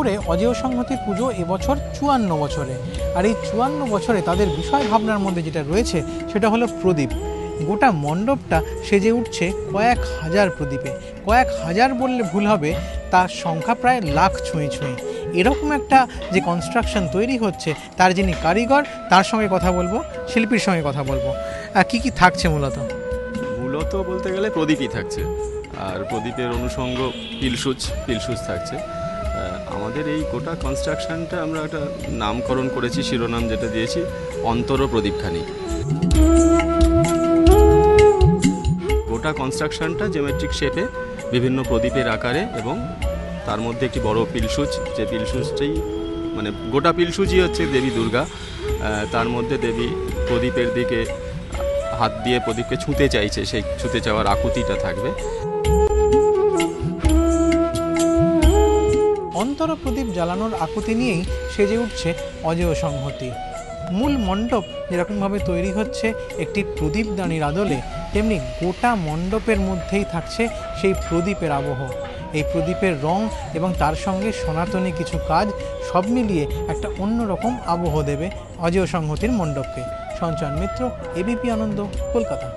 দুর্গাপুরে অজেয় সংহতির পুজো এবছর 54 বছরে। আর এই 54 বছরে তাদের বিষয় ভাবনার মধ্যে যেটা রয়েছে সেটা হলো প্রদীপ। গোটা মণ্ডপটা সেজে উঠছে কয়েক হাজার প্রদীপে। কয়েক হাজার বললে ভুল হবে, তার সংখ্যা প্রায় লাখ ছুঁই ছুঁই। এরকম একটা যে কনস্ট্রাকশন তৈরি হচ্ছে, তার যিনি কারিগর তার সঙ্গে কথা বলবো, শিল্পীর সঙ্গে কথা বলবো। কি কি থাকছে মূলত বলতে গেলে প্রদীপই থাকছে, আর প্রদীপের অনুষঙ্গ পিলসুচ থাকছে। আমাদের এই গোটা কনস্ট্রাকশনটা আমরা একটা নামকরণ করেছি, শিরোনাম যেটা দিয়েছি অন্তর প্রদীপখানি। গোটা কনস্ট্রাকশনটা জিওমেট্রিক শেপে বিভিন্ন প্রদীপের আকারে, এবং তার মধ্যে একটি বড় পিলসুচ, যে পিলসুচটাই মানে গোটা পিলসুচই হচ্ছে দেবী দুর্গা। তার মধ্যে দেবী প্রদীপের দিকে হাত দিয়ে প্রদীপকে ছুঁতে চাইছে, সেই ছুঁতে চাওয়ার আকুতিটা থাকবে। অন্তর প্রদীপ জ্বালানোর আকুতি নিয়েই সেজে উঠছে অজেয় সংহতি। মূল মণ্ডপ যেরকমভাবে তৈরি হচ্ছে একটি প্রদীপদানির আদলে, তেমনি গোটা মণ্ডপের মধ্যেই থাকছে সেই প্রদীপের আবহ। এই প্রদীপের রং এবং তার সঙ্গে সনাতনী কিছু কাজ সব মিলিয়ে একটা অন্যরকম আবহ দেবে অজেয় সংহতির মণ্ডপকে। সঞ্চয়ন মিত্র, এবিপি আনন্দ, কলকাতা।